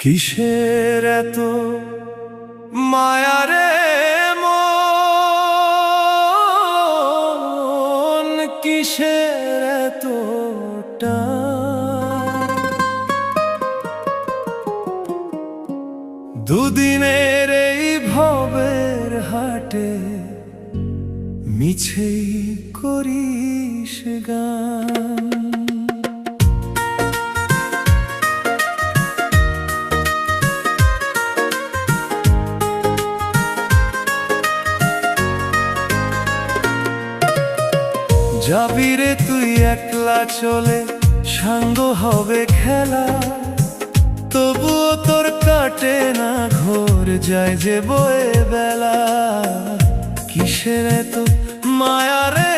কিসের এত মায়ারে মন, কিসের এত টান? দুদিনের এই ভবের হাটে মিছেই করিস গান। যাবি রে তুই একলা চলে, সাঙ্গ হবে খেলা, তবুও তোর কাটে না ঘোর, যায় যে বয়ে বেলা। কিসের এত মায়া রে